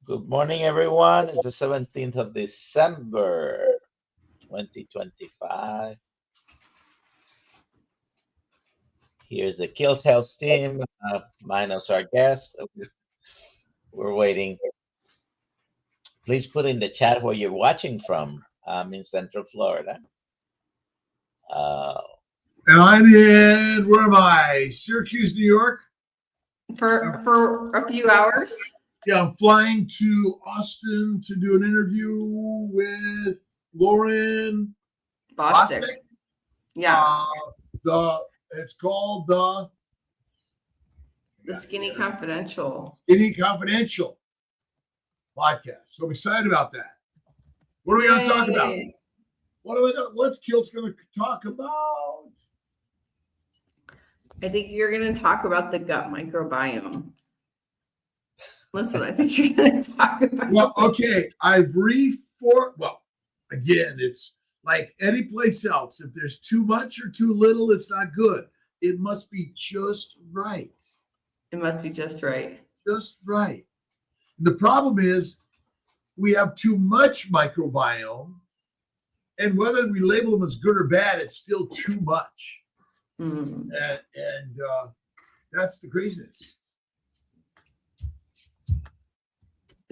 Good morning, everyone. It's the 17th of December, 2025. Here's the Kiltz Health team, minus our guest. We're waiting. Please put in the chat where you're watching from. I'm in Central Florida. And I'm in, where am I? Syracuse, New York. For a few hours. Yeah, I'm flying to Austin to do an interview with Lauren Bostic. Yeah. It's called the Skinny Confidential podcast. So I'm excited about that. What are we going to talk about? What's Kiltz going to talk about? I think you're going to talk about the gut microbiome. That's what I think you're going to talk about. Well, okay. Again, it's like any place else. If there's too much or too little, it's not good. It must be just right. It must be just right. Just right. The problem is we have too much microbiome, and whether we label them as good or bad, it's still too much. Mm. And that's the craziness.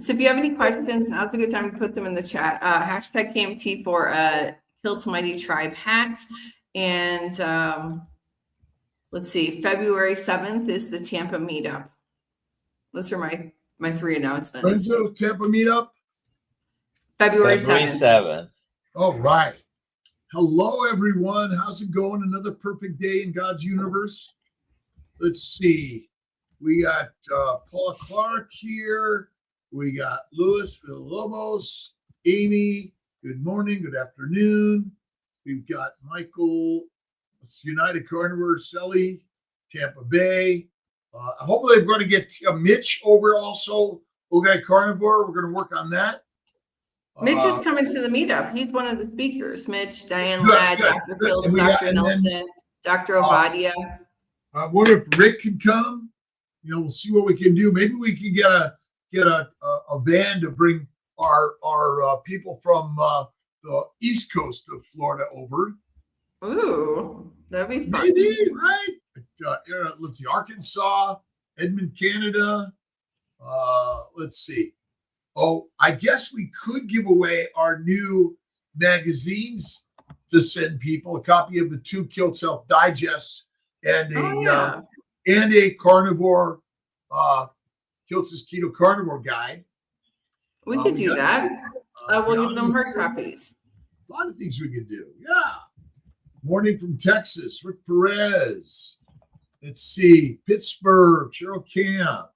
So if you have any questions, now's a good time to put them in the chat. Hashtag KMT for Kiltz Mighty Tribe hat. And let's see, February 7th is the Tampa meetup. Those are my three announcements. When's the Tampa meetup? February 7th. All right. Hello, everyone. How's it going? Another perfect day in God's universe. Let's see. We got Paula Clark here. We got Luis Villalobos, Amy. Good morning. Good afternoon. We've got Michael, United Carnivore, Selly, Tampa Bay. Hopefully, we're going to get Mitch over also. Okay, Carnivore. We're going to work on that. Mitch is coming to the meetup. He's one of the speakers. Mitch, Diane Ladd, Dr. Kiltz, Dr. Nelson, Dr. Ovadia. I wonder if Rick can come. We'll see what we can do. Maybe we can get a van to bring our people from the East Coast of Florida over. Ooh, that'd be fun. Maybe, right? Let's see, Arkansas, Edmond, Canada. Let's see. Oh, I guess we could give away our new magazines to send people, a copy of the 2 Kiltz Health Digests and a carnivore, Kiltz's Keto Carnivore Guide. We could do that. We'll give them hard copies. A lot of things we could do. Yeah. Morning from Texas, Rick Perez. Let's see, Pittsburgh, Cheryl Camp.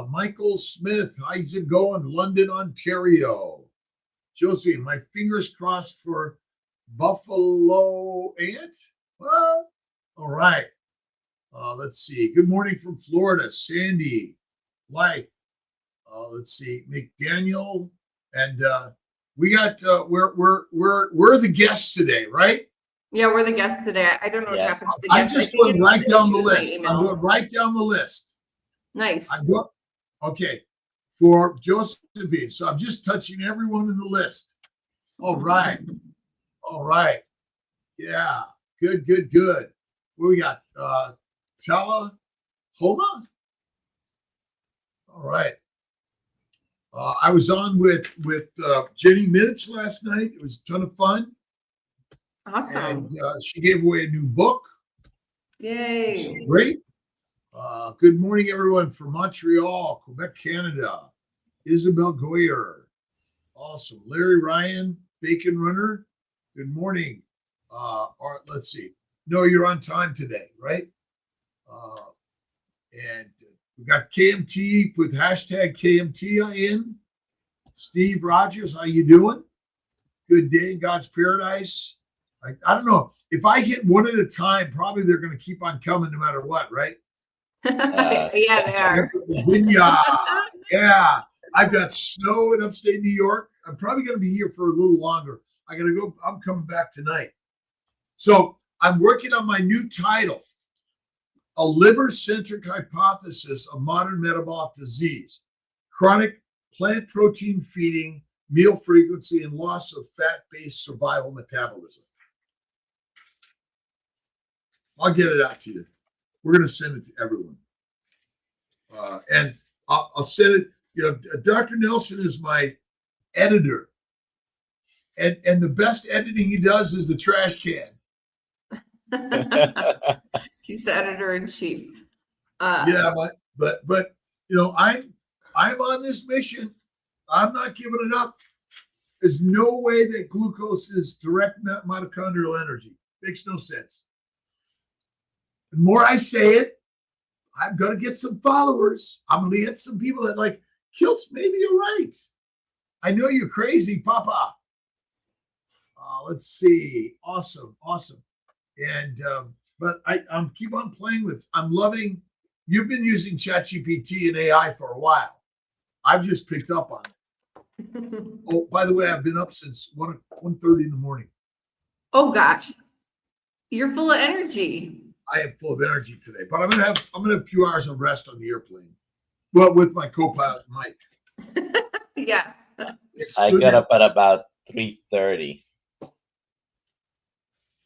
Michael Smith, how's it going? London, Ontario. Josephine, my fingers crossed for Buffalo Ant. What? All right. Let's see. Good morning from Florida, Sandy, Blythe. Let's see, McDaniel, and we got we're the guests today, right? Yeah, we're the guests today. I don't know what happens to the guests. I'm just going right down the list. I'm going right down the list. Nice. Okay, for Josephine. So I'm just touching everyone in the list. All right. Yeah. Good. What we got? Talahoma. All right. I was on with Jenny Minich last night. It was a ton of fun. Awesome. And she gave away a new book. Yay. Great. Good morning, everyone from Montreal, Quebec, Canada. Isabel Goyer. Awesome. Larry Ryan, Bacon Runner. Good morning. Let's see. No, you're on time today, right? And we got KMT, put hashtag KMT in. Steve Rogers, how you doing? Good day in God's paradise. I don't know. If I hit one at a time, probably they're going to keep on coming no matter what, right? Yeah, they are. Virginia. Yeah. I've got snow in upstate New York. I'm probably going to be here for a little longer. I got to go. I'm coming back tonight. So I'm working on my new title, A Liver-Centric Hypothesis of Modern Metabolic Disease, Chronic plant protein feeding, meal frequency, and loss of fat-based survival metabolism. I'll get it out to you. We're going to send it to everyone. And I'll send it, Dr. Nelson is my editor. And the best editing he does is the trash can. He's the editor in chief. Yeah, but I'm on this mission. I'm not giving it up. There's no way that glucose is direct mitochondrial energy. Makes no sense. The more I say it, I'm going to get some followers. I'm going to get some people that like, Kiltz, maybe you're right. I know you're crazy, Papa. Let's see. Awesome. And but I'm keep on playing with. I'm loving. You've been using ChatGPT and AI for a while. I've just picked up on it. Oh, by the way, I've been up since 1:30 in the morning. Oh gosh, you're full of energy. I am full of energy today, but I'm gonna have a few hours of rest on the airplane, but with my co-pilot Mike. Yeah. I got up at about 3:30.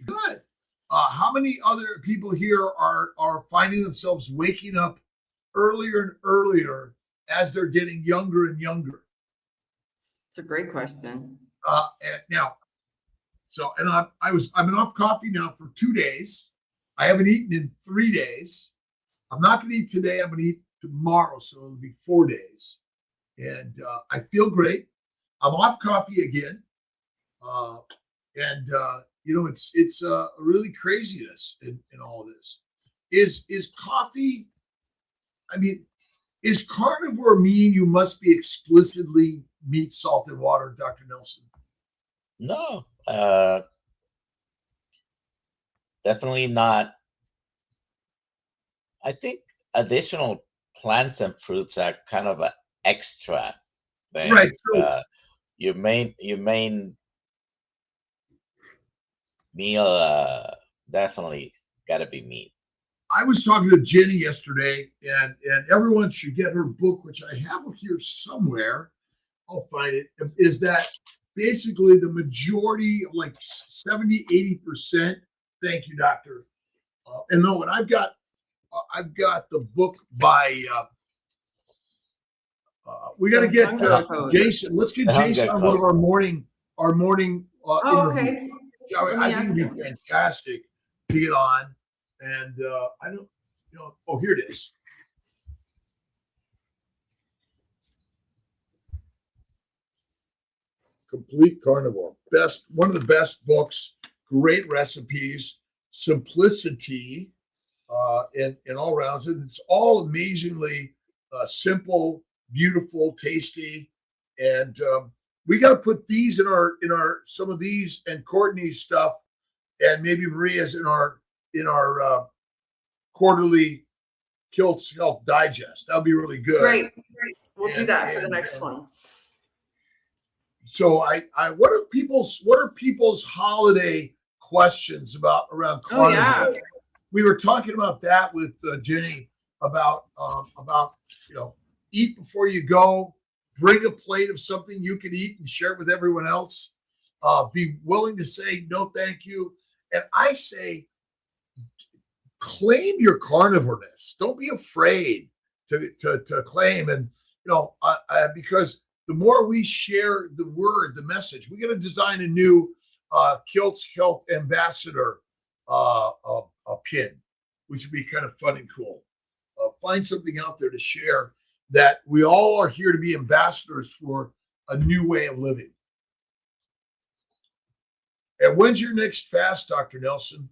Good. How many other people here are finding themselves waking up earlier and earlier as they're getting younger and younger? It's a great question. And now, I've been off coffee now for 2 days. I haven't eaten in 3 days. I'm not going to eat today. I'm going to eat tomorrow, so it'll be 4 days. And I feel great. I'm off coffee again. It's really craziness in all of this. Is coffee, is carnivore mean you must be explicitly meat, salt, and water, Dr. Nelson? No, definitely not. I think additional plants and fruits are kind of an extra thing. Right. So, your main meal definitely got to be meat. I was talking to Jenny yesterday, and everyone should get her book, which I have here somewhere. I'll find it. Is that basically the majority, like 70, 80%? Thank you, doctor. And though, I've got the book by. We got to get Jason. Let's get Jason on one of our morning. Okay. I think it'd be fantastic to get on. And I don't, oh, here it is. Complete Carnivore. One of the best books, great recipes, simplicity in all rounds. And it's all amazingly simple, beautiful, tasty. And we got to put these in our some of these and Courtney's stuff, and maybe Maria's in our quarterly Kiltz Health Digest. That'll be really good. Great. We'll do that for the next one. So what are people's holiday questions around carnivore? Oh, yeah. We were talking about that with Jenny about eat before you go. Bring a plate of something you can eat and share it with everyone else. Be willing to say no, thank you. And I say, claim your carnivoreness. Don't be afraid to claim. And because the more we share the word, the message, we're going to design a new Kiltz Health Ambassador a pin, which would be kind of fun and cool. Find something out there to share that we all are here to be ambassadors for a new way of living. And when's your next fast, Dr. Nelson?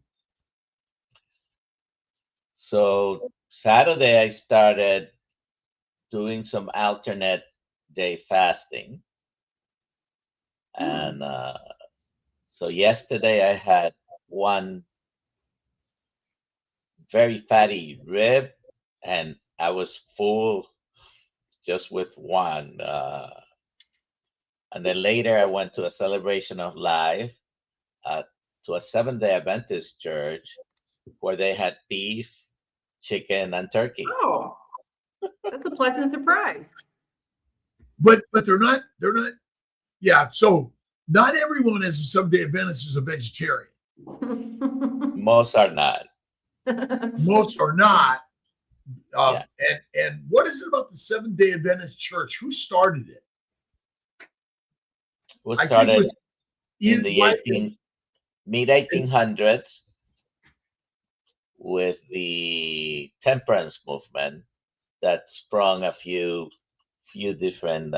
So Saturday, I started doing some alternate day fasting. And so yesterday I had one very fatty rib, and I was full just with one. And then later I went to a celebration of life to a Seventh-day Adventist church where they had beef, chicken, and turkey. Oh, that's a pleasant surprise. but they're not. Yeah. So not everyone as a Seventh-day Adventist is a vegetarian. Most are not. Most are not. Yeah. And what is it about the Seventh-day Adventist Church? Who started it? We I think it started was in Edith the mid 1800s with the temperance movement that sprung a few different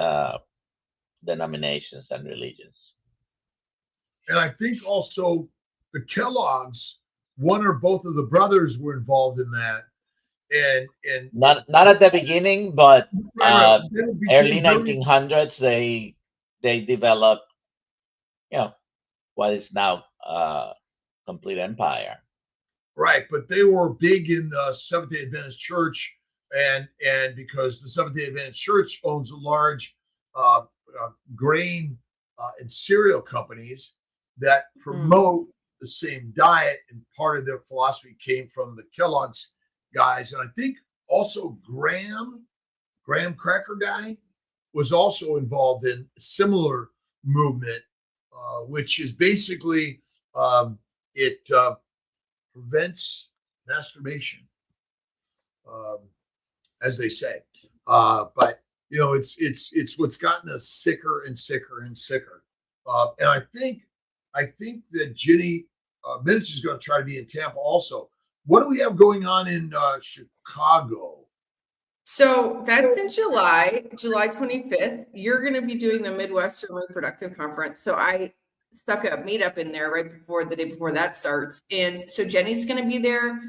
denominations and religions. And I think also the Kellogg's, one or both of the brothers were involved in that. And Not at the beginning, but then it early became 1900s they developed, what is now complete empire. right, but they were big in the Seventh-day Adventist Church, and because the Seventh-day Adventist Church owns a large grain and cereal companies that promote the same diet, and part of their philosophy came from the Kellogg's guys, and I think also Graham Cracker Guy was also involved in a similar movement, which is basically it prevents masturbation, as they say. But it's what's gotten us sicker and sicker and sicker. And I think that Ginny Minch is going to try to be in Tampa also. What do we have going on in Chicago? So that's in July 25th. You're going to be doing the Midwestern Reproductive Conference. So I stuck a meetup in there right before the day before that starts. And so Jenny's going to be there.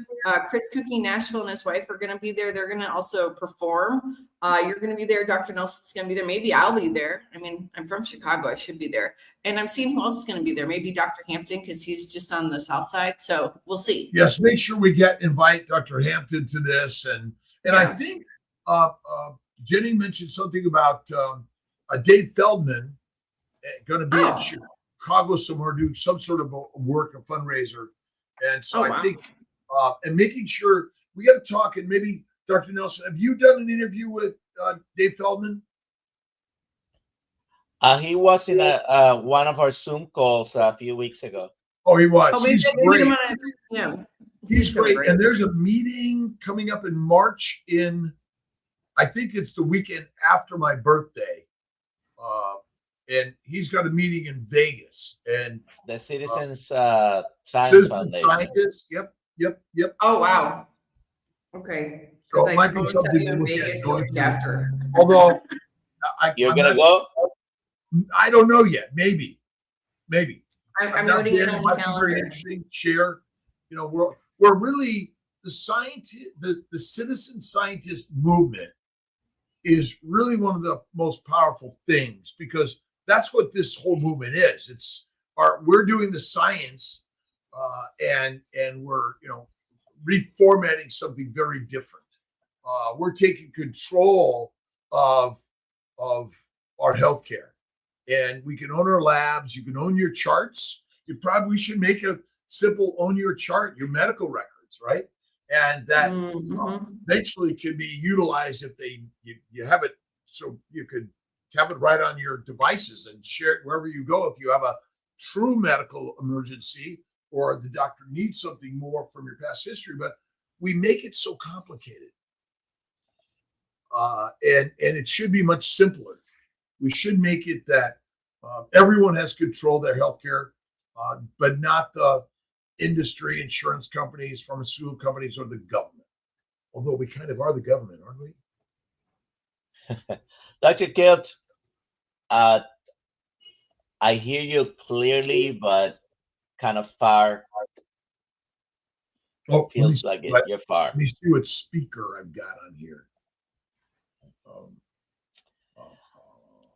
Chris Cookie Nashville and his wife are going to be there. They're going to also perform. You're going to be there. Dr. Nelson's going to be there. Maybe I'll be there. I mean, I'm from Chicago. I should be there. And I'm seeing who else is going to be there. Maybe Dr. Hampton, because he's just on the south side. So we'll see. Yes, make sure we invite Dr. Hampton to this. And I think Jenny mentioned something about Dave Feldman going to be in Chicago somewhere doing some sort of a work, a fundraiser. And so I think, and making sure we got to talk, and maybe Dr. Nelson, have you done an interview with Dave Feldman? He was in one of our Zoom calls a few weeks ago. Oh, he was. He's great. He's great. And there's a meeting coming up in March I think it's the weekend after my birthday. And he's got a meeting in Vegas. And the Citizens Science Foundation. Scientists. Yep. Oh, wow. Okay. So it might be something to look at after. Although you're going to go? I don't know yet. Maybe. I'm noting it on the calendar. Might be very interesting. Share. We're really the citizen scientist movement is really one of the most powerful things, because that's what this whole movement is. We're doing the science, and we're reformatting something very different. We're taking control of our healthcare, and we can own our labs. You can own your charts. We should make a simple own your chart, your medical records, right? And that eventually can be utilized if you have it, so you could have it right on your devices and share it wherever you go. If you have a true medical emergency, or the doctor needs something more from your past history, but we make it so complicated. And it should be much simpler. We should make it that everyone has control of their healthcare, but not the industry, insurance companies, pharmaceutical companies, or the government. Although we kind of are the government, aren't we? Dr. Kiltz, I hear you clearly, but kind of far. Oh, feels like you're far. Let me see what speaker I've got on here.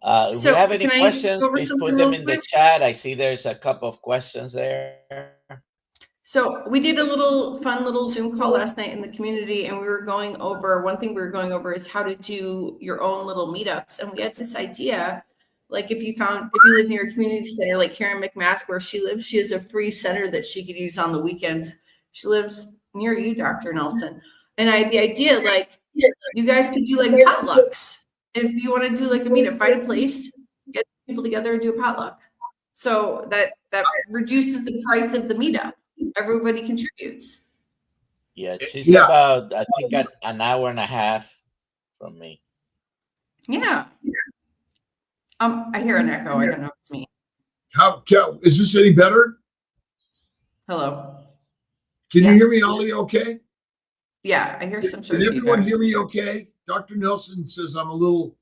If you have any questions, please put them in the chat. I see there's a couple of questions there. So we did a fun little Zoom call last night in the community, and we were going over, one thing we were going over is how to do your own little meetups. And we had this idea, like if you live near a community center, like Karen McMath, where she lives, she has a free center that she could use on the weekends. She lives near you, Dr. Nelson. And I had the idea, like, you guys could do like potlucks. if you want to do like a meetup, find a place, get people together and do a potluck. So that reduces the price of the meetup. Everybody contributes. Yeah, she's Yeah. about, I think, an hour and a half from me. Yeah. I hear an echo. I don't know if it's me. How is this any better? Hello. Can you hear me, Ollie? Okay. Yeah, I hear some sort Can of everyone feedback. hear me? Okay. Dr. Nelson says I'm a little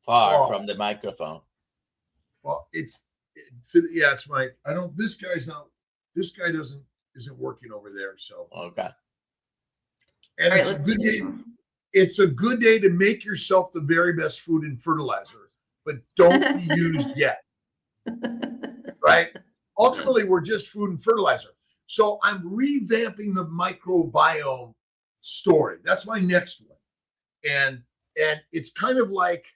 Far from the microphone. Well, it's my. I don't. This guy isn't working over there. So Okay. And it's a good day. It's a good day to make yourself the very best food and fertilizer, but don't be used yet. Right? Ultimately, we're just food and fertilizer. So I'm revamping the microbiome story. That's my next one. And it's kind of like,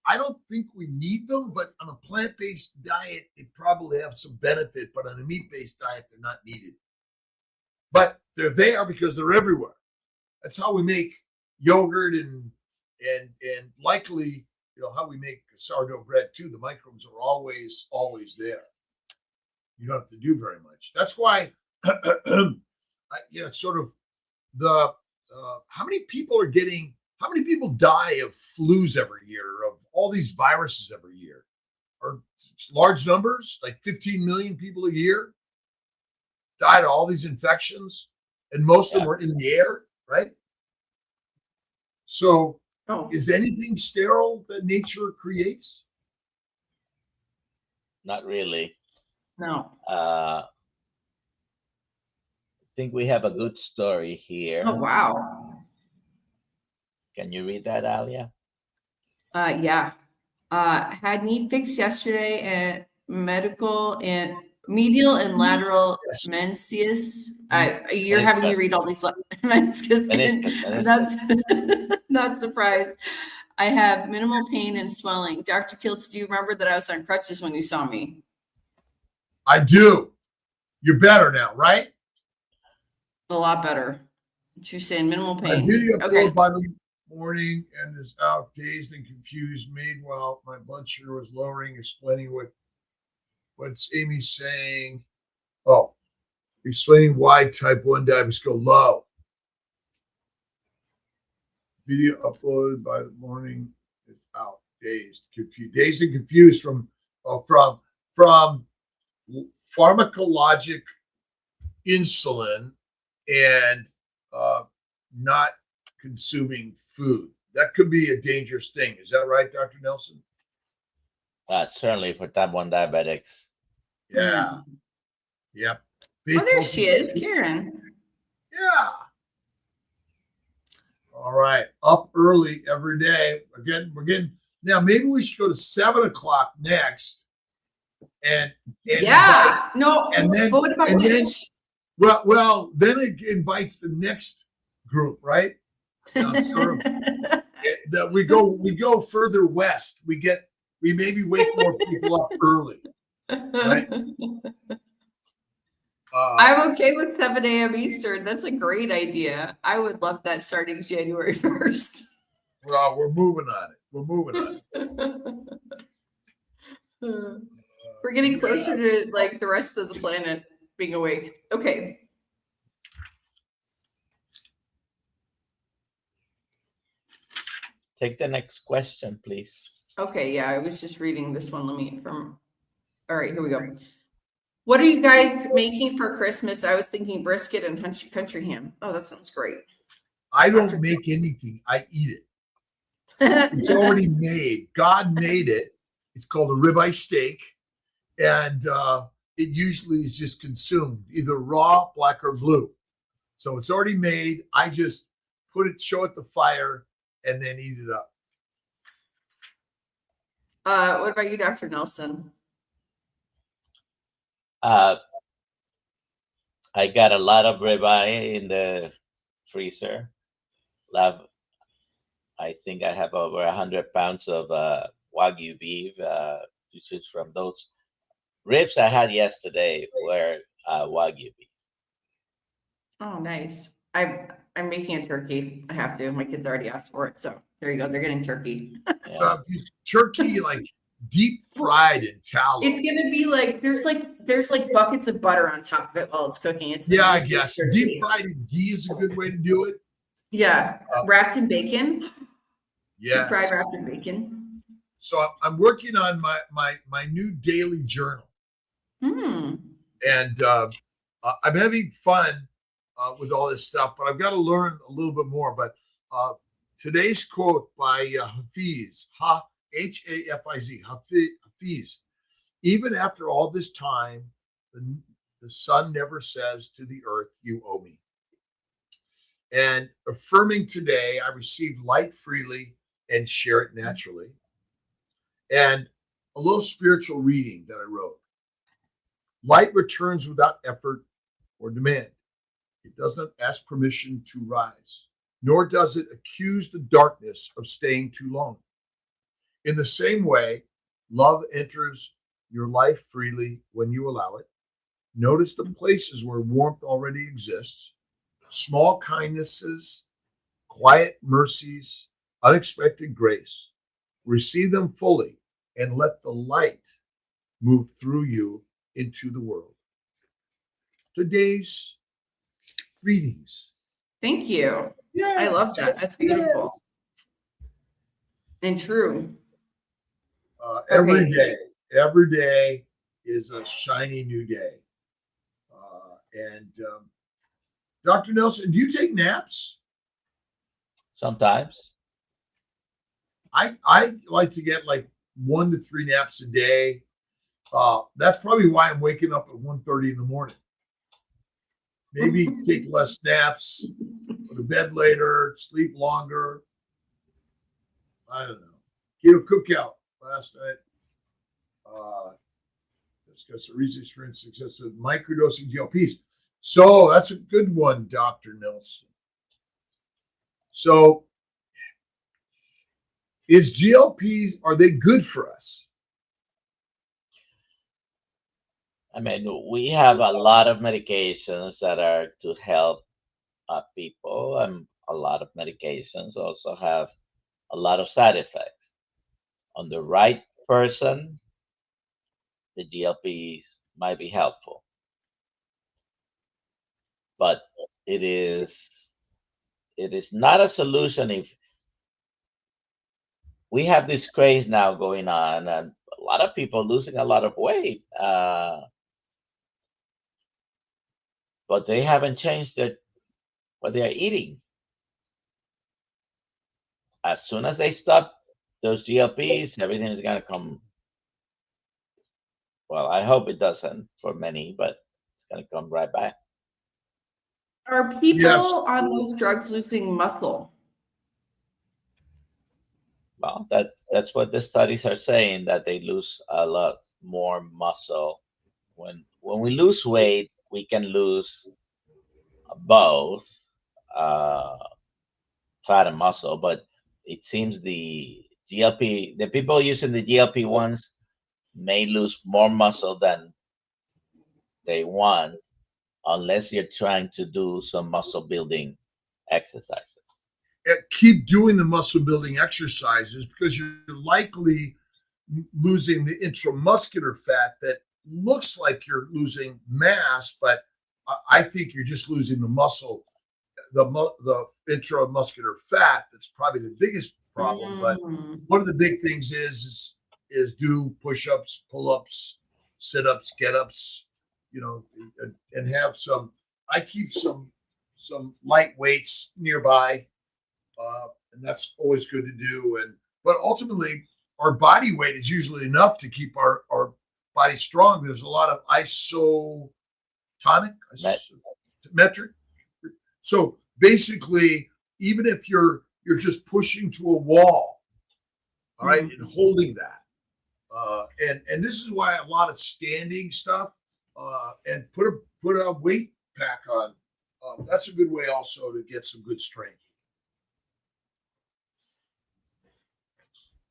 I don't think we need them, but on a plant-based diet, they probably have some benefit, but on a meat-based diet, they're not needed. But they're there because they're everywhere. That's how we make yogurt and likely, how we make sourdough bread too. The microbes are always there. You don't have to do very much. That's why, it's sort of the how many people die of flus every year, of all these viruses every year? Or large numbers, like 15 million people a year died of all these infections, and most of them are in the air, right? So is anything sterile that nature creates? Not really. No. I think we have a good story here. Oh, wow. Can you read that, Alia? Yeah. Had knee fixed yesterday at medial and lateral meniscus. You're having me read all these meniscus. I'm not surprised. I have minimal pain and swelling. Dr. Kiltz, do you remember that I was on crutches when you saw me? I do. You're better now, right? A lot better. You're saying minimal pain. My video uploaded by the morning and is out dazed and confused. Meanwhile, my blood sugar was lowering, explaining what's Amy saying. Oh, explaining why type 1 diabetes go low. Video uploaded by the morning is out dazed and confused from pharmacologic insulin and not consuming food. That could be a dangerous thing. Is that right, Dr. Nelson? Certainly for type 1 diabetics. Yeah. Yep. Oh, there she is, Karen. Yeah. All right. Up early every day. Again, we're getting now. Maybe we should go to 7 o'clock next. And yeah. No. And then, what about which? Well, then it invites the next group, right? Sort of that we go further west. We maybe wake more people up early, right? I'm okay with 7 a.m. Eastern. That's a great idea. I would love that starting January 1st. Well, we're moving on it. We're getting closer to like the rest of the planet being awake. Okay. Take the next question, please. Okay, yeah, I was just reading this one. All right, here we go. What are you guys making for Christmas? I was thinking brisket and country ham. Oh, that sounds great. I don't make anything. I eat it. It's already made. God made it. It's called a ribeye steak. And it usually is just consumed, either raw, black, or blue. So it's already made. I just show it the fire, and then eat it up. What about you, Dr. Nelson? I got a lot of ribeye in the freezer. I think I have over 100 pounds of Wagyu beef to choose from. Those ribs I had yesterday were Wagyu beef. Oh, nice. I'm making a turkey. I have to. My kids already asked for it, so there you go. They're getting turkey. Yeah. Turkey like deep fried in tallow. It's gonna be like there's like buckets of butter on top of it while it's cooking. It's I delicious guess turkey. deep fried in ghee is a good way to do it. Yeah, wrapped in bacon. Yes. Deep fried wrapped in bacon. So I'm working on my new daily journal, and I'm having fun with all this stuff. But I've got to learn a little bit more. But today's quote by Hafiz, H-A-F-I-Z, Hafiz. Even after all this time, the sun never says to the earth, "You owe me." And affirming today, I receive light freely and share it naturally. And a little spiritual reading that I wrote. Light returns without effort or demand. It doesn't ask permission to rise, nor does it accuse the darkness of staying too long. In the same way, love enters your life freely when you allow it. Notice the places where warmth already exists, small kindnesses, quiet mercies, unexpected grace. Receive them fully and let the light move through you into the world. Today's readings. Thank you. Yes, I love that. That's beautiful and true. Every day is a shiny new day. And Dr. Nelson, do you take naps? Sometimes. I like to get like 1 to 3 naps a day. That's probably why I'm waking up at 1:30 in the morning. Maybe take less naps, go to bed later, sleep longer. I don't know. Keto cookout last night. Discuss the research experience success of microdosing GLPs. So that's a good one, Dr. Nelson. So is GLPs, are they good for us? I mean, we have a lot of medications that are to help people, and a lot of medications also have a lot of side effects. On the right person, the GLPs might be helpful, but it is not a solution. If we have this craze now going on, and a lot of people losing a lot of weight, but they haven't changed what they are eating. As soon as they stop those GLPs, everything is going to come. Well, I hope it doesn't for many, but it's going to come right back. Are people on those drugs losing muscle? Well, that's what the studies are saying, that they lose a lot more muscle. When we lose weight, we can lose both fat and muscle, but it seems the people using the GLP-1s may lose more muscle than they want, unless you're trying to do some muscle building exercises. Keep doing the muscle building exercises, because you're likely losing the intramuscular fat that looks like you're losing mass, but I think you're just losing the muscle, the intramuscular fat. That's probably the biggest problem. But one of the big things is do push-ups, pull-ups, sit-ups, get-ups, and have some. I keep some light weights nearby, and that's always good to do. But ultimately, our body weight is usually enough to keep our body strong. There's a lot of metric. So basically, even if you're just pushing to a wall, all right, and holding that, and this is why a lot of standing stuff, and put a weight pack on. That's a good way also to get some good strength.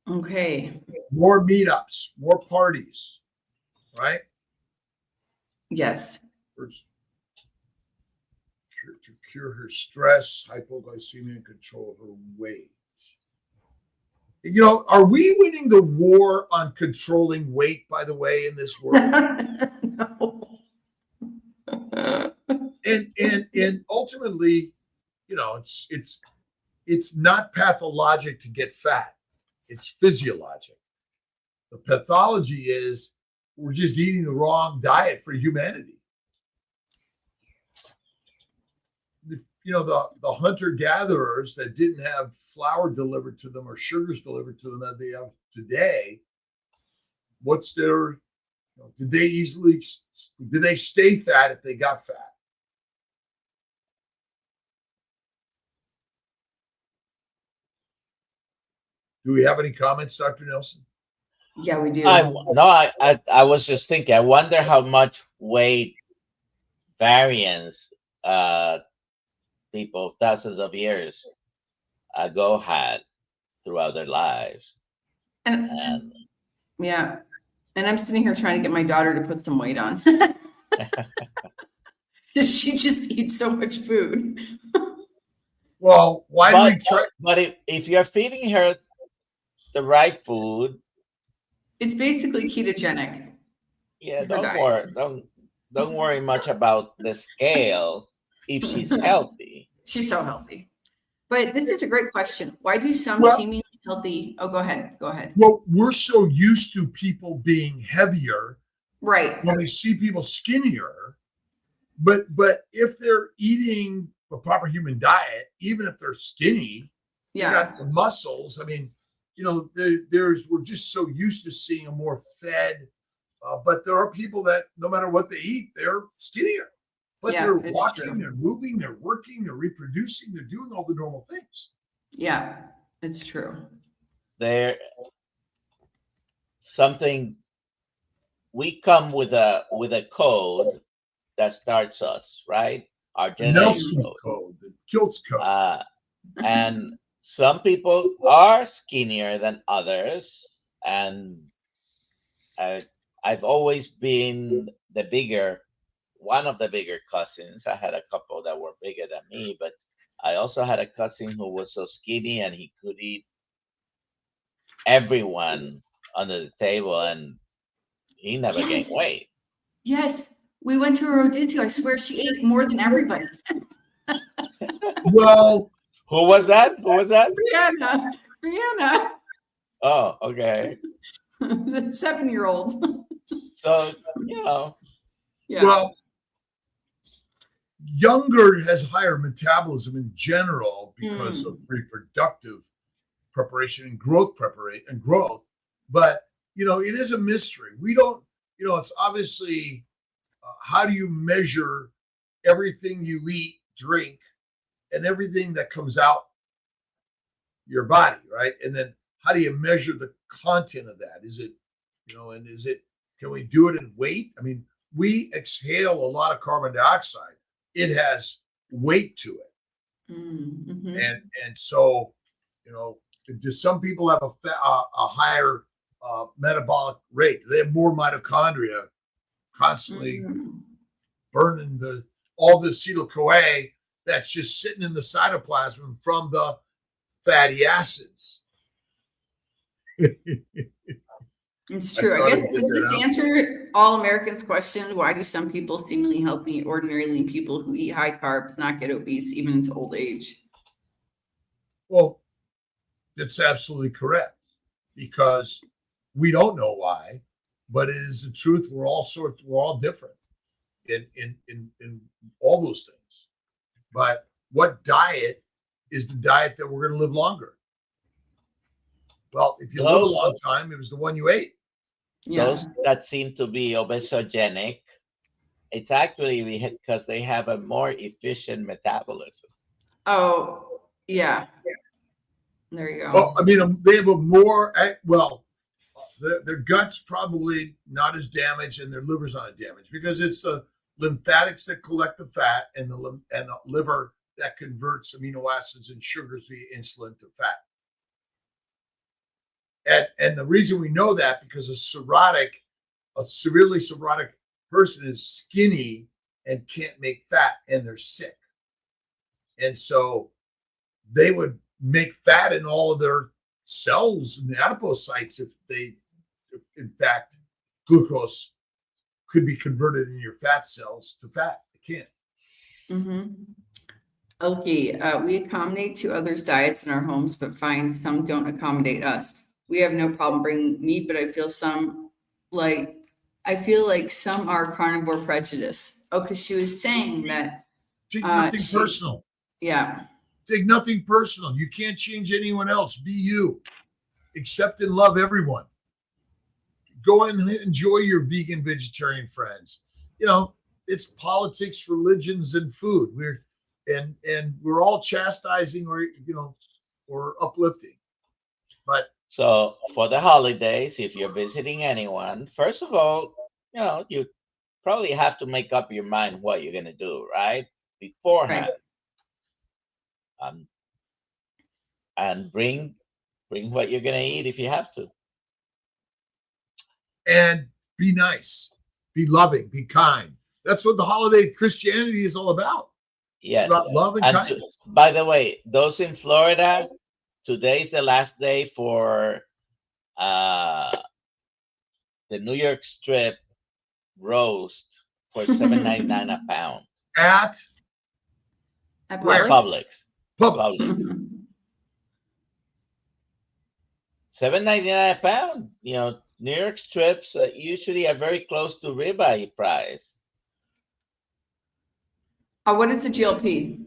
Okay. More meetups, more parties, right? Yes. to cure her stress, hypoglycemia, and control her weight. You know, are we winning the war on controlling weight, by the way, in this world? No. And ultimately, you know, it's not pathologic to get fat. It's physiologic. The pathology is we're just eating the wrong diet for humanity. You know, the hunter-gatherers that didn't have flour delivered to them or sugars delivered to them that they have today, what's their, you know, did they stay fat if they got fat? Do we have any comments, Dr. Nelson? Yeah, we do. I was just thinking, I wonder how much weight variance people thousands of years ago had throughout their lives. And yeah. And I'm sitting here trying to get my daughter to put some weight on. She just eats so much food. Well, why do we try? But if you're feeding her the right food, it's basically ketogenic. Yeah, don't worry much about the scale if she's healthy. She's so healthy. But this is a great question. Why do some seemingly healthy? Oh, go ahead. Well, we're so used to people being heavier, right? When we see people skinnier, but if they're eating a proper human diet, even if they're skinny, they got the muscles. I mean, you know, we're just so used to seeing a more fed, but there are people that no matter what they eat, they're skinnier. But they're walking, they're moving, they're working, they're reproducing, they're doing all the normal things. Yeah, it's true. We come with a code that starts us, right? Our genetic code, the Kiltz code. And some people are skinnier than others, and I've always been one of the bigger cousins. I had a couple that were bigger than me, but I also had a cousin who was so skinny and he could eat everyone under the table, and he never gained weight. Yes, we went to a rodizio. I swear she ate more than everybody. Well, who was that? Brianna. Oh, okay. The 7-year-old. So, you know. Yeah. Well, younger has higher metabolism in general because of reproductive preparation and growth. But, you know, it is a mystery. We don't, you know, it's obviously how do you measure everything you eat, drink, and everything that comes out your body, right? And then how do you measure the content of that? Is it, you know, and can we do it in weight? I mean, we exhale a lot of carbon dioxide. It has weight to it. Mm-hmm. And so, you know, do some people have a higher metabolic rate? Do they have more mitochondria constantly burning all the acetyl-CoA that's just sitting in the cytoplasm from the fatty acids? It's true. I guess, does this answer all Americans' question? Why do some people seemingly healthy, ordinarily people who eat high carbs not get obese even into old age? Well, that's absolutely correct, because we don't know why, but it is the truth. We're all different in all those things. But what diet is the diet that we're going to live longer? Well, if you live a long time, it was the one you ate. Yeah. Those that seem to be obesogenic, it's actually because they have a more efficient metabolism. Oh, yeah. There you go. Well, I mean, they have a more, their gut's probably not as damaged and their liver's not as damaged, because it's the lymphatics that collect the fat and the liver that converts amino acids and sugars via insulin to fat. And the reason we know that, because a severely cirrhotic person is skinny and can't make fat, and they're sick. And so they would make fat in all of their cells in the adipocytes if in fact, glucose could be converted in your fat cells to fat. It can't. Mm-hmm. Okay, we accommodate to others' diets in our homes, but find some don't accommodate us. We have no problem bringing meat, but I feel like some are carnivore prejudice. Oh, because she was saying that Take nothing personal. Yeah. Take nothing personal. You can't change anyone else. Be you. Accept and love everyone. Go and enjoy your vegan, vegetarian friends. You know, it's politics, religions, and food. We're all chastising or uplifting. But so for the holidays, if you're visiting anyone, first of all, you probably have to make up your mind what you're gonna do, right? Beforehand. Right. And bring what you're gonna eat if you have to. And be nice, be loving, be kind. That's what the holiday Christianity is all about. Yes. It's about love and kindness. By the way, those in Florida, today's the last day for the New York strip roast for $7.99 a pound. At where? Publix. $7.99 a pound. New York strips usually are very close to ribeye price. What is the GLP?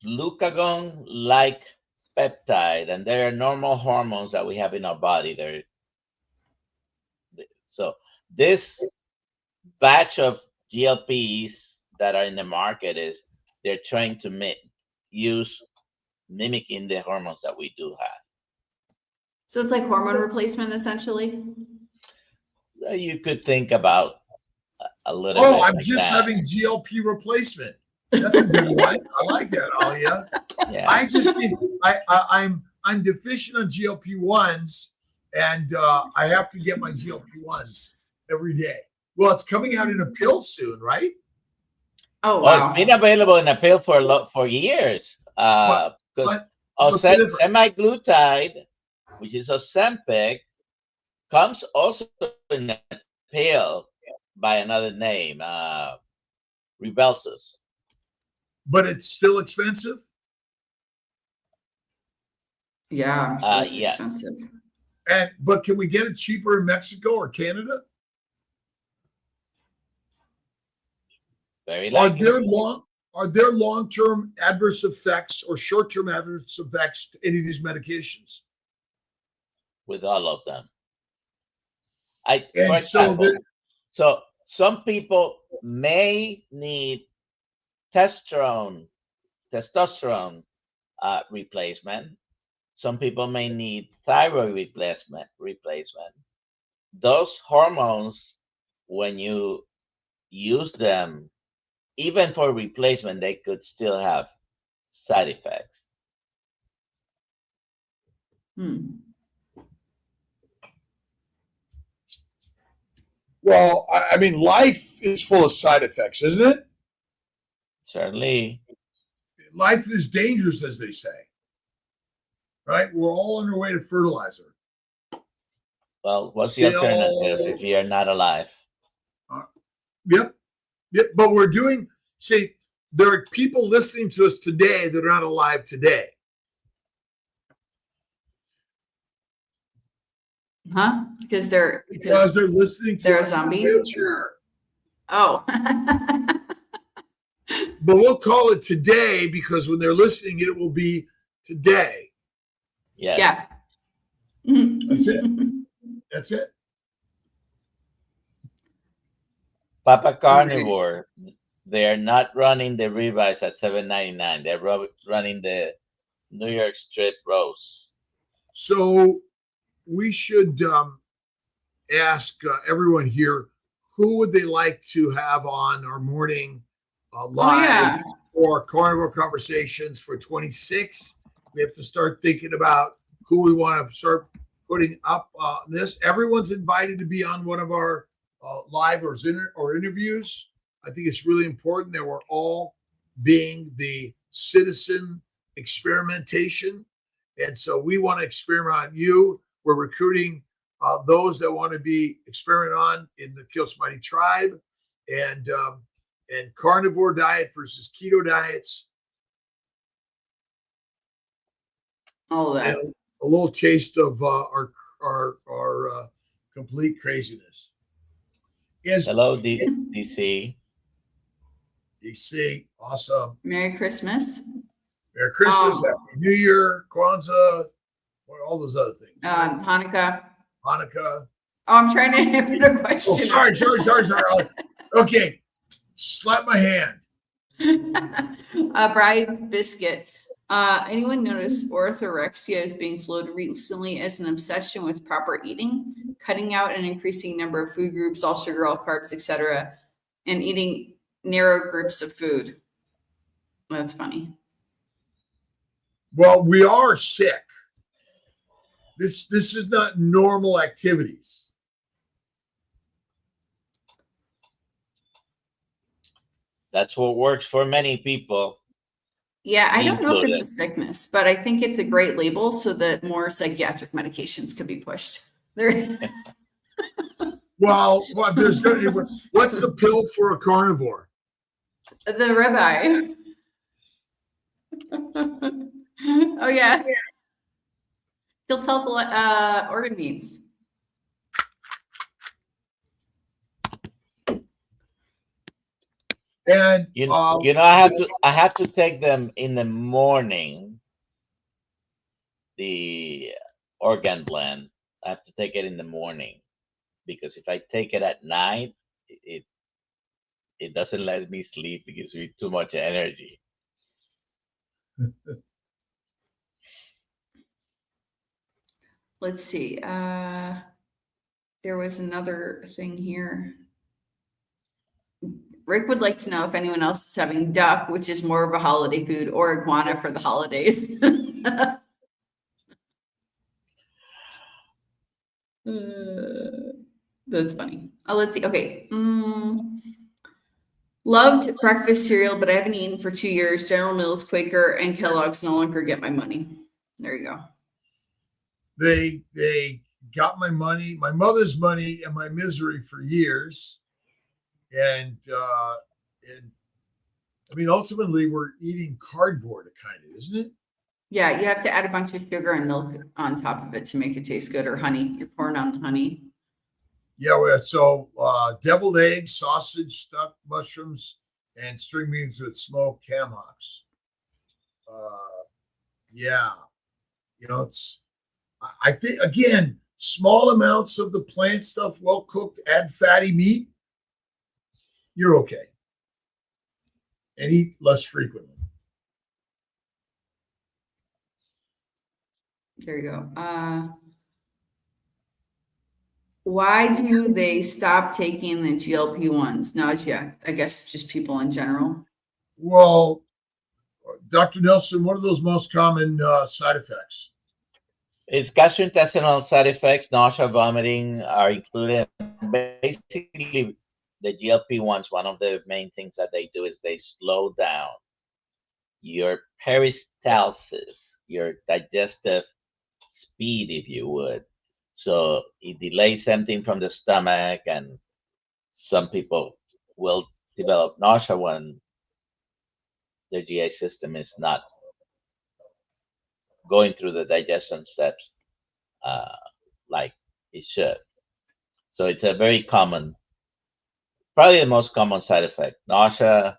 Glucagon-like peptide, and they are normal hormones that we have in our body. So this batch of GLPs that are in the market they're trying to mimicking the hormones that we do have. So it's like hormone replacement, essentially? You could think about a little bit. I'm like just that. Having GLP replacement. That's a good one. I like that, Alia. Yeah. I'm deficient on GLP-1s, and I have to get my GLP-1s every day. Well, it's coming out in a pill soon, right? Oh, wow. It's been available in a pill for years. Because semaglutide, which is Ozempic, comes also in a pill by another name, Rybelsus. But it's still expensive? Yeah. Yes. Expensive. But can we get it cheaper in Mexico or Canada? Very likely. Are there long-term adverse effects or short-term adverse effects to any of these medications? With all of them. So some people may need testosterone replacement. Some people may need thyroid replacement. Those hormones, when you use them, even for replacement, they could still have side effects. Well, I mean, life is full of side effects, isn't it? Certainly. Life is dangerous, as they say. Right? We're all on our way to fertilizer. Well, what's the alternative if you're not alive? Yep. But there are people listening to us today that are not alive today. Huh? Because they're listening to us in the future. Oh. But we'll call it today because when they're listening, it will be today. Yes. Yeah. That's it. Papa Carnivore, they're not running the ribeyes at $7.99. They're running the New York strip roast. So we should ask everyone here, who would they like to have on our morning live or Carnivore Conversations for 26? We have to start thinking about who we want to start putting up this. Everyone's invited to be on one of our live or interviews. I think it's really important that we're all being the citizen experimentation. And so we want to experiment on you. We're recruiting those that want to be experimented on in the Kiltz Mighty Tribe, and carnivore diet versus keto diets. All that. And a little taste of our complete craziness. Hello, DC. DC, awesome. Merry Christmas. Merry Christmas, Happy New Year, Kwanzaa, all those other things. Hanukkah. Hanukkah. Oh, I'm trying to answer the question. Oh, sorry. Okay, slap my hand. Bride's biscuit. Anyone notice orthorexia is being floated recently as an obsession with proper eating, cutting out an increasing number of food groups, all sugar, all carbs, etc., and eating narrow groups of food? That's funny. Well, we are sick. This is not normal activities. That's what works for many people. Yeah, I don't know if it's a sickness, but I think it's a great label so that more psychiatric medications could be pushed. Well, there's going to be, what's the pill for a carnivore? The ribeye. Oh yeah. Kiltz Health organ meats. And I have to take them in the morning. The organ blend, I have to take it in the morning, because if I take it at night, it doesn't let me sleep. It gives me too much energy. Let's see. There was another thing here. Rick would like to know if anyone else is having duck, which is more of a holiday food, or iguana for the holidays. That's funny. Let's see. Okay. Loved breakfast cereal, but I haven't eaten for 2 years. General Mills, Quaker, and Kellogg's no longer get my money. There you go. They got my money, my mother's money, and my misery for years. And I mean, ultimately, we're eating cardboard, kind of, isn't it? Yeah, you have to add a bunch of sugar and milk on top of it to make it taste good, or honey. You're pouring on the honey. Yeah, so deviled eggs, sausage, stuffed mushrooms, and string beans with smoked ham hocks. Yeah, it's. I think, again, small amounts of the plant stuff, well cooked, add fatty meat, you're okay. And eat less frequently. There you go. Why do they stop taking the GLP-1s? Nausea, I guess just people in general. Well, Dr. Nelson, what are those most common side effects? It's gastrointestinal side effects, nausea, vomiting are included. Basically, the GLP-1s, one of the main things that they do is they slow down your peristalsis, your digestive speed, if you would. So it delays emptying from the stomach, and some people will develop nausea when their GI system is not going through the digestion steps like it should. So it's a very common, probably the most common side effect. Nausea,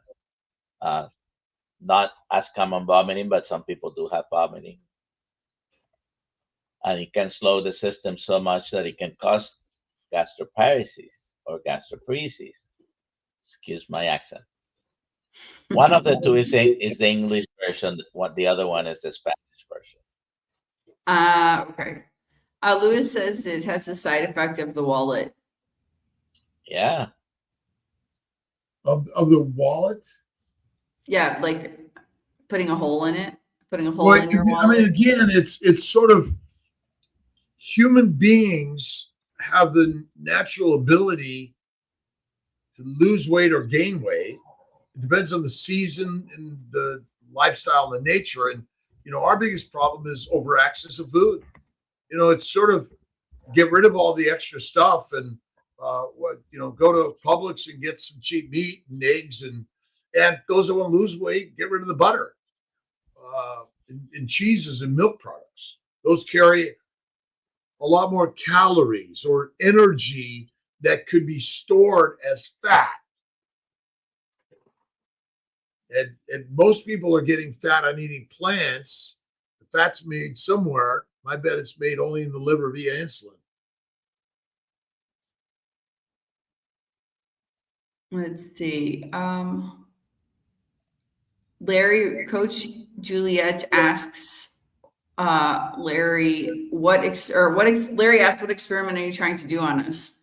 not as common vomiting, but some people do have vomiting. And it can slow the system so much that it can cause gastroparesis or gastroparesis. Excuse my accent. One of the two is the English version. The other one is the Spanish version. Okay. Lewis says it has the side effect of the wallet. Yeah. Of the wallet? Yeah, like putting a hole in it, putting a hole in your wallet. I mean, again, it's sort of, human beings have the natural ability lose weight or gain weight. It depends on the season and the lifestyle and the nature. And, our biggest problem is over access of food. It's sort of get rid of all the extra stuff and, go to Publix and get some cheap meat and eggs. And those that want to lose weight, get rid of the butter and cheeses and milk products. Those carry a lot more calories or energy that could be stored as fat. And most people are getting fat on eating plants. The fat's made somewhere. I bet it's made only in the liver via insulin. Let's see. Larry, Coach Juliet asks Larry, Larry asked, what experiment are you trying to do on us?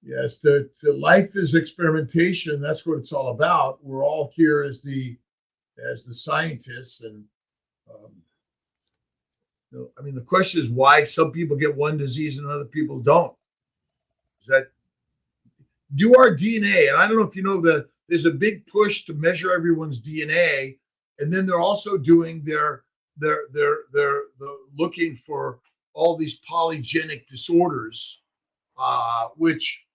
Yes, the life is experimentation. That's what it's all about. We're all here as the scientists, and the question is why some people get one disease and other people don't. Is that do our DNA? And I don't know if you know that there's a big push to measure everyone's DNA, and then they're also doing their looking for all these polygenic disorders, which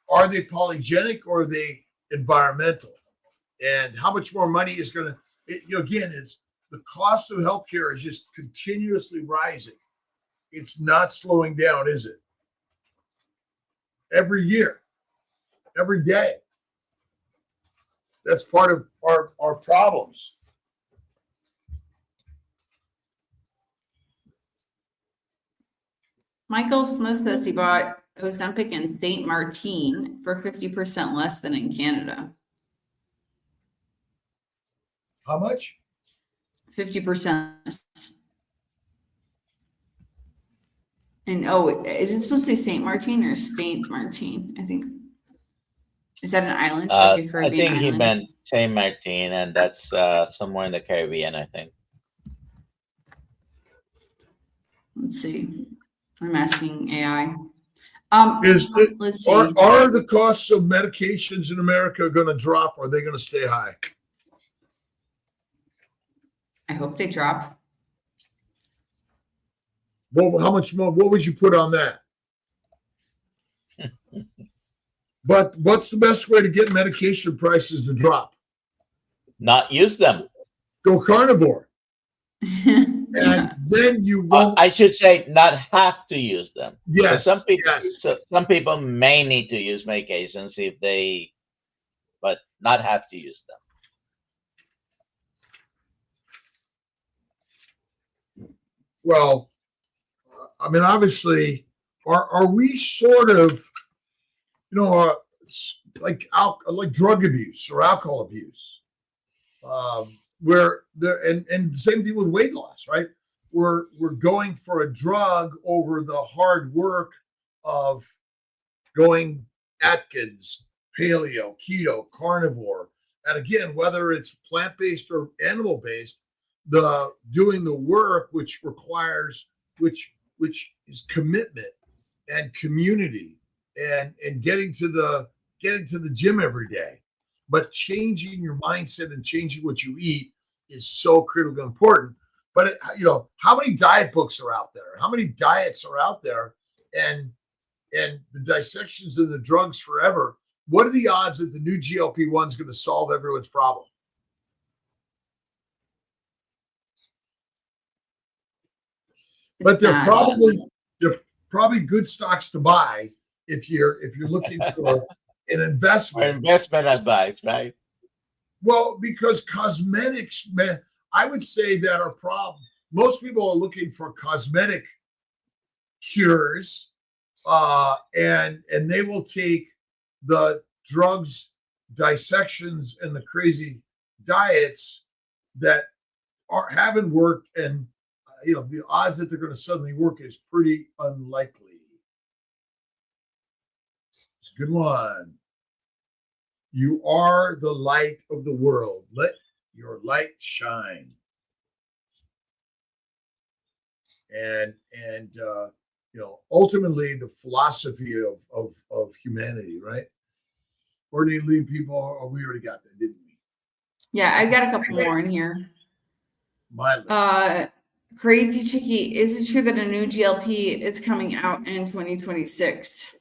are they polygenic or are they environmental? And how much more money is going to, again, it's the cost of healthcare is just continuously rising. It's not slowing down, is it? Every year, every day. That's part of our problems. Michael Smith says he bought Ozempic and Saint Martin for 50% less than in Canada. How much? 50%. And is it supposed to say Saint Martin or Saint Martin? I think. Is that an island? Like a Caribbean I think island? He meant Saint Martin, and that's somewhere in the Caribbean, I think. Let's see. I'm asking AI. Let's see. Are the costs of medications in America going to drop, or are they going to stay high? I hope they drop. Well, how much more? What would you put on that? But what's the best way to get medication prices to drop? Not use them. Go carnivore. And then you won't. I should say not have to use them. Yes. So yes. Some people may need to use medications but not have to use them. Well, obviously, are we sort of, like drug abuse or alcohol abuse, where there and the same thing with weight loss, right? We're going for a drug over the hard work of going Atkins, paleo, keto, carnivore, and again, whether it's plant-based or animal-based, doing the work which requires which is commitment and community and getting to the gym every day. But changing your mindset and changing what you eat is so critically important. But how many diet books are out there? How many diets are out there? And the dissections of the drugs forever. What are the odds that the new GLP-1 is going to solve everyone's problem? But they're probably good stocks to buy if you're looking for an investment. Or investment advice, right? Well, because cosmetics, man, I would say that our problem. Most people are looking for cosmetic cures, and they will take the drugs, dissections, and the crazy diets that haven't worked, and the odds that they're going to suddenly work is pretty unlikely. It's a good one. You are the light of the world. Let your light shine. and ultimately the philosophy of humanity, right? Ordinary people, we already got that, didn't we? Yeah, I got a couple more in here. My list. Crazy Chicky, is it true that a new GLP is coming out in 2026?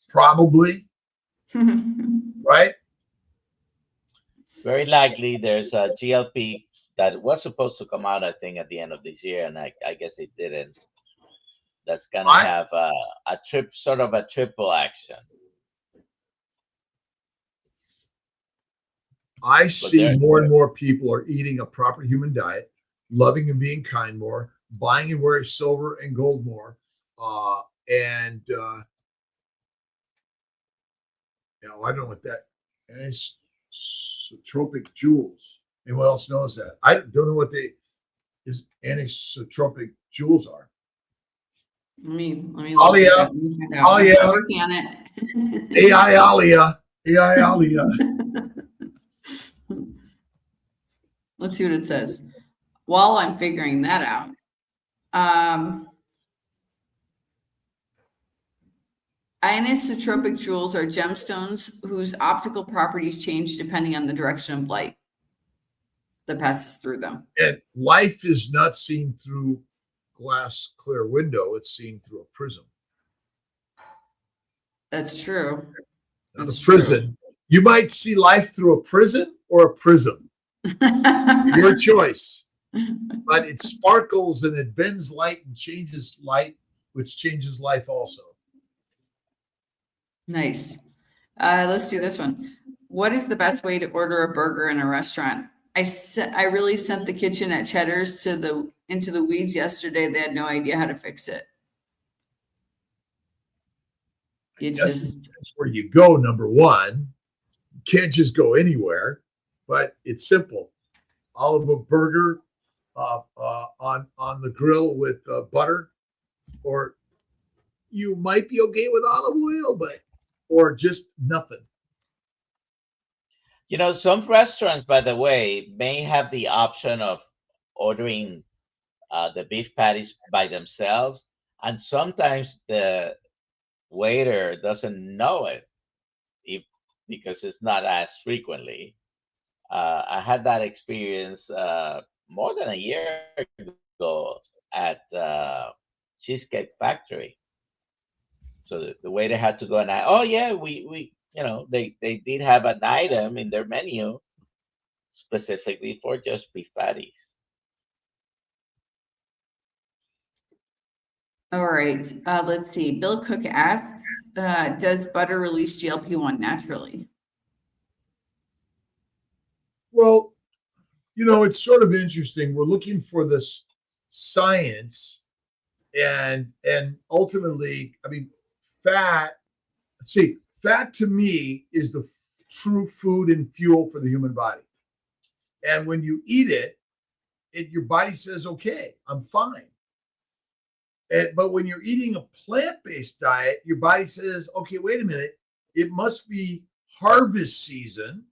Probably, right? Very likely there's a GLP that was supposed to come out, I think, at the end of this year, and I guess it didn't. That's gonna have a triple action. I see more and more people are eating a proper human diet, loving and being kind more, buying and wearing silver and gold more, and I don't know what that anisotropic jewels. Anyone else knows that? I don't know what anisotropic jewels are. Let me Alia. I'm working on it. AI Alia. AI Alia. Let's see what it says. While I'm figuring that out, anisotropic jewels are gemstones whose optical properties change depending on the direction of light that passes through them. And life is not seen through glass clear window; it's seen through a prism. That's true. Now, the prison. You might see life through a prison or a prism. Your choice. But it sparkles and it bends light and changes light, which changes life also. Nice. Let's do this one. What is the best way to order a burger in a restaurant? I really sent the kitchen at Cheddar's into the weeds yesterday. They had no idea how to fix it. That's where you go. Number one, you can't just go anywhere, but it's simple. Olive burger on the grill with butter, or you might be okay with olive oil, or just nothing. Some restaurants, by the way, may have the option of ordering the beef patties by themselves, and sometimes the waiter doesn't know it because it's not asked frequently. I had that experience more than a year ago at Cheesecake Factory. So the waiter had to go and ask, oh yeah, we they did have an item in their menu specifically for just beef patties. All right, let's see. Bill Cook asked, does butter release GLP-1 naturally? Well, it's sort of interesting. We're looking for this science, and ultimately, fat. Let's see. Fat to me is the true food and fuel for the human body. And when you eat it, your body says, "Okay, I'm fine." But when you're eating a plant-based diet, your body says, "Okay, wait a minute. It must be harvest season.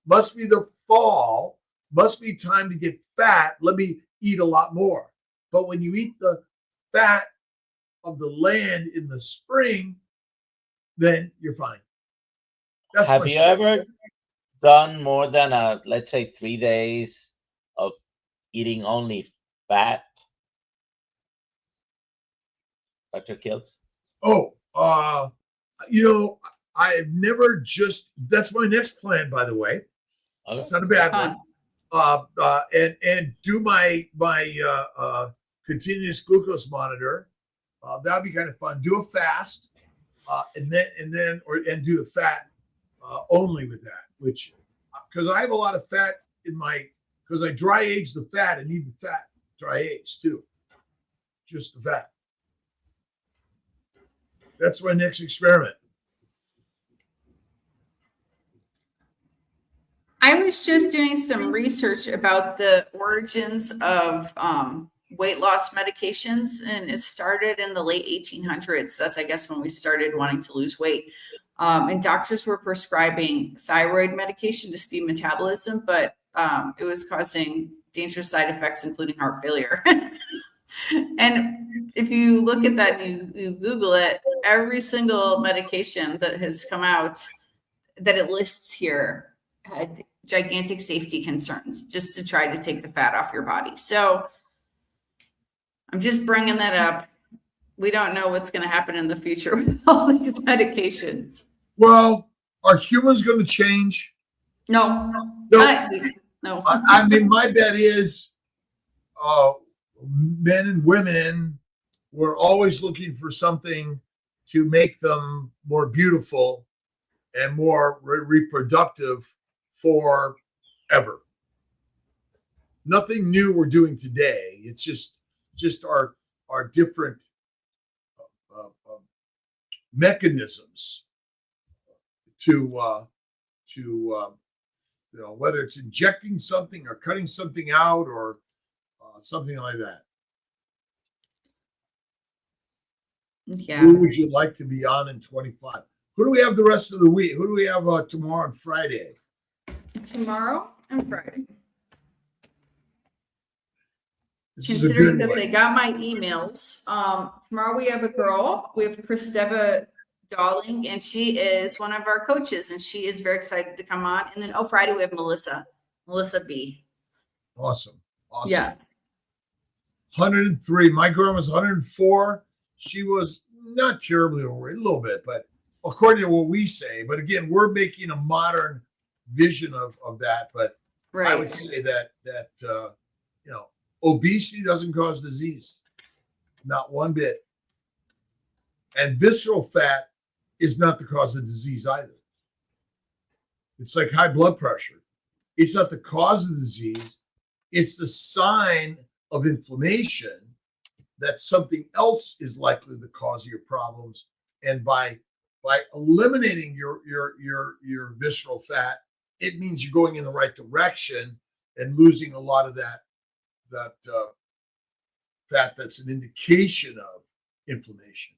Must be the fall. Must be time to get fat. Let me eat a lot more." But when you eat the fat of the land in the spring, then you're fine. Have you ever done more than let's say 3 days of eating only fat, Dr. Kiltz? Oh, I've never that's my next plan, by the way. Okay. It's not a bad one. And do my continuous glucose monitor. That would be kind of fun. Do a fast, and do the fat only with that. Which, because I have a lot of fat because I dry age the fat. I need the fat dry age too. Just the fat. That's my next experiment. I was just doing some research about the origins of weight loss medications, and it started in the late 1800s. That's, I guess, when we started wanting to lose weight. And doctors were prescribing thyroid medication to speed metabolism, but it was causing dangerous side effects, including heart failure. And if you look at that, you Google it, every single medication that has come out that it lists here had gigantic safety concerns just to try to take the fat off your body. So I'm just bringing that up. We don't know what's going to happen in the future with all these medications. Well, are humans going to change? No. No. I mean, my bet is men and women were always looking for something to make them more beautiful and more reproductive forever. Nothing new we're doing today. It's just our different mechanisms to whether it's injecting something or cutting something out or something like that. Yeah. Who would you like to be on in 25? Who do we have the rest of the week? Who do we have tomorrow and Friday? Tomorrow and Friday. This is a Considering good that one. they got my emails, tomorrow we have a girl. We have Christeva Darling, and she is one of our coaches, and she is very excited to come on. And then Friday we have Melissa B. Awesome. Yeah. 103. My girl was 104. She was not terribly overweight, a little bit, but according to what we say. But again, we're making a modern vision of that. But Right. I would say that obesity doesn't cause disease, not one bit. And visceral fat is not the cause of disease either. It's like high blood pressure. It's not the cause of disease. It's the sign of inflammation that something else is likely the cause of your problems. And by eliminating your visceral fat, it means you're going in the right direction and losing a lot of that fat that's an indication of inflammation.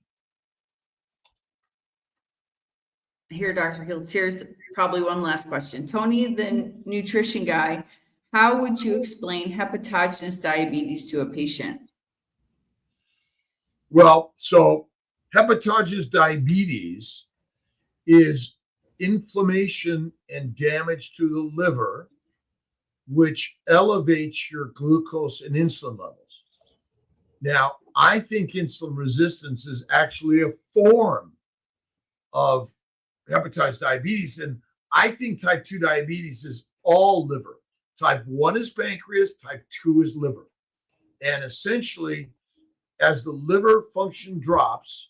Here, Dr. Kiltz, here's probably one last question. Tony, the nutrition guy, how would you explain hepatogenous diabetes to a patient? Well, so hepatogenous diabetes is inflammation and damage to the liver, which elevates your glucose and insulin levels. Now, I think insulin resistance is actually a form of hepatitis diabetes, and I think type 2 diabetes is all liver. Type 1 is pancreas, type 2 is liver. And essentially, as the liver function drops,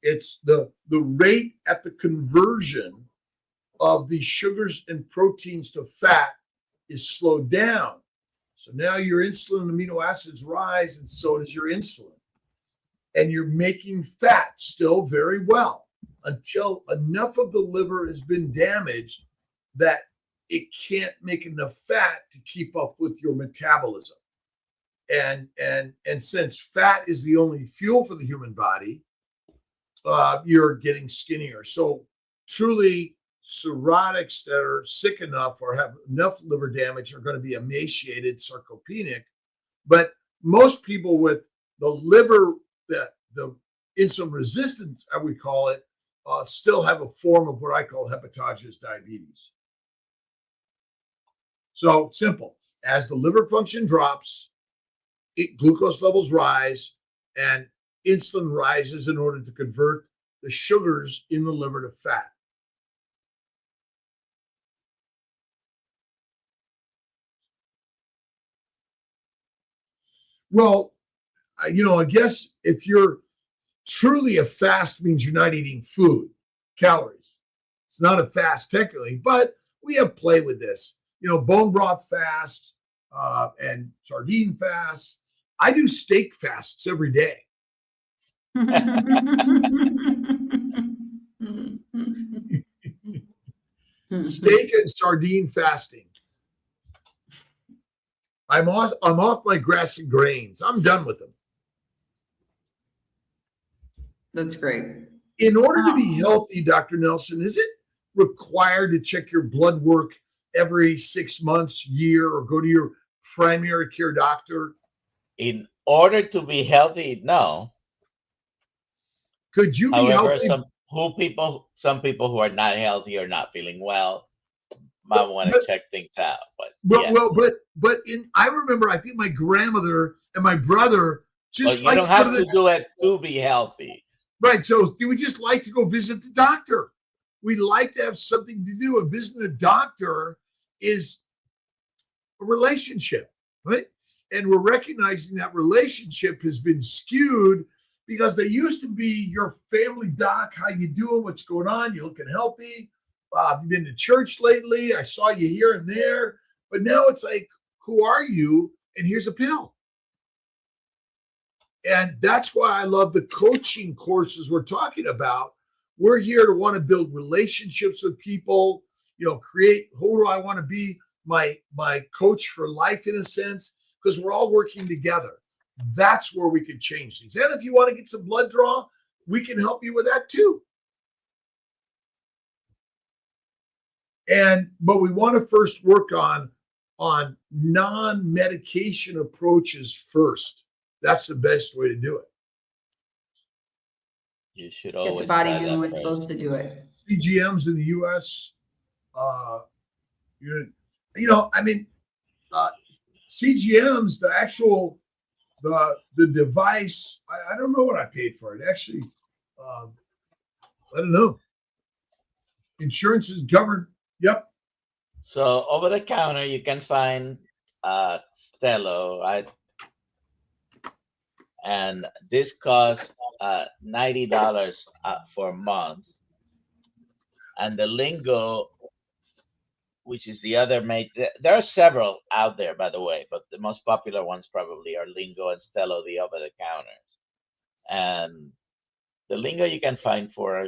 it's the rate at the conversion of the sugars and proteins to fat is slowed down. So now your insulin and amino acids rise, and so does your insulin. And you're making fat still very well until enough of the liver has been damaged that it can't make enough fat to keep up with your metabolism. And since fat is the only fuel for the human body, you're getting skinnier. So truly, cirrhotics that are sick enough or have enough liver damage are going to be emaciated, sarcopenic. But most people with the liver, the insulin resistance, as we call it, still have a form of what I call hepatogenous diabetes. So simple. As the liver function drops, glucose levels rise and insulin rises in order to convert the sugars in the liver to fat. Well, I guess if you're truly a fast means you're not eating food, calories. It's not a fast technically, but we have play with this. Bone broth fast and sardine fast. I do steak fasts every day. Steak and sardine fasting. I'm off my grass and grains. I'm done with them. That's great. In order to be healthy, Dr. Nelson, is it required to check your blood work every 6 months, year, or go to your primary care doctor? In order to be healthy, no. Could you be However, healthy? some people who are not healthy or not feeling well might want to check things out. But yes. I remember, I think my grandmother and my brother just you like don't to go have to to the do it to be healthy. right. So we just like to go visit the doctor. We like to have something to do. And visiting the doctor is a relationship, right? And we're recognizing that relationship has been skewed because they used to be your family doc. How you doing? What's going on? You looking healthy? Have you been to church lately? I saw you here and there. But now it's like, who are you? And here's a pill. And that's why I love the coaching courses we're talking about. We're here to want to build relationships with people, create who do I want to be, my coach for life in a sense, because we're all working together. That's where we can change things. And if you want to get some blood draw, we can help you with that too. But we want to first work on non-medication approaches first. That's the best way to do it. You should Get always the body try doing that what's first. supposed to do it. CGMs in the U.S. CGMs, the actual the device. I don't know what I paid for it. Actually, I don't know. Insurance is covered. Yep. So over the counter, you can find Stello, right? And this costs $90 for a month. And the Lingo, which is the other there are several out there, by the way, but the most popular ones probably are Lingo and Stello, the over the counters. And the Lingo you can find for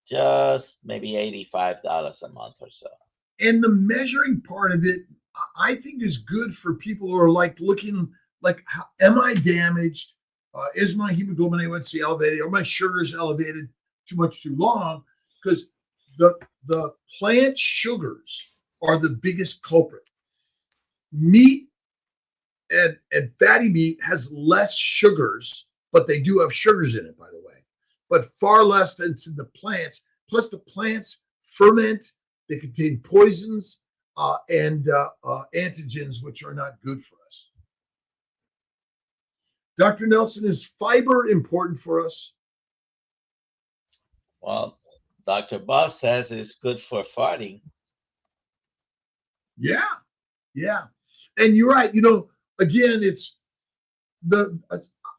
just maybe $85 a month or so. And the measuring part of it, I think, is good for people who are like looking like, am I damaged? Is my hemoglobin A1C elevated? Are my sugars elevated too much too long? Because the plant sugars are the biggest culprit. Meat and fatty meat has less sugars, but they do have sugars in it, by the way, but far less than in the plants. Plus, the plants ferment. They contain poisons and antigens, which are not good for us. Dr. Nelson, is fiber important for us? Well, Dr. Boss says it's good for farting. Yeah. And you're right. Again, it's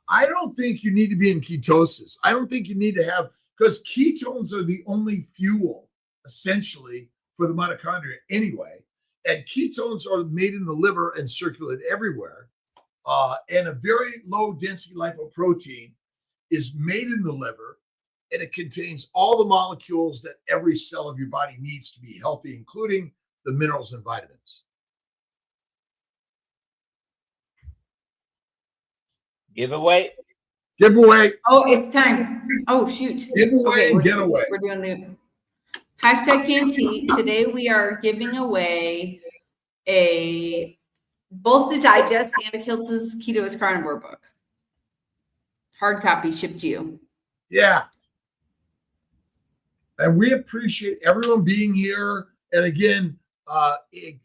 I don't think you need to be in ketosis. I don't think you need to have, because ketones are the only fuel, essentially, for the mitochondria anyway. And ketones are made in the liver and circulate everywhere. And a very low density lipoprotein is made in the liver, and it contains all the molecules that every cell of your body needs to be healthy, including the minerals and vitamins. Giveaway. Oh, it's time. Oh, shoot. Giveaway and get away. We're doing the hashtag KMT. Today we are giving away both the digest and Kiltz's Keto is Carnivore book. Hard copy shipped to you. Yeah. And we appreciate everyone being here. And again,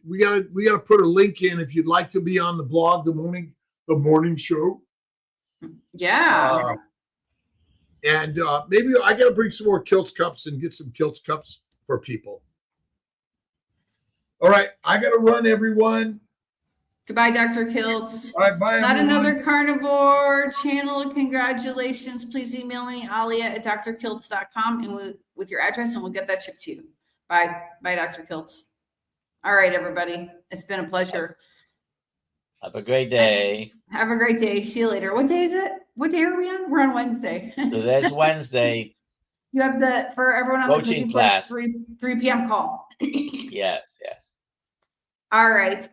we gotta put a link in if you'd like to be on the blog, the morning show. Yeah. And maybe I gotta bring some more Kiltz Cups and get some Kiltz Cups for people. All right, I gotta run, everyone. Goodbye, Dr. Kiltz. All right, bye. Not everyone. another carnivore channel. Congratulations. Please email me, alia@drkiltz.com, and with your address, and we'll get that shipped to you. Bye, Dr. Kiltz. All right, everybody. It's been a pleasure. Have a great day. Have a great day. See you later. What day is it? What day are we on? We're on Wednesday. Today's Wednesday. You have for everyone on coaching the class. 3 p.m. call. Yes. All right.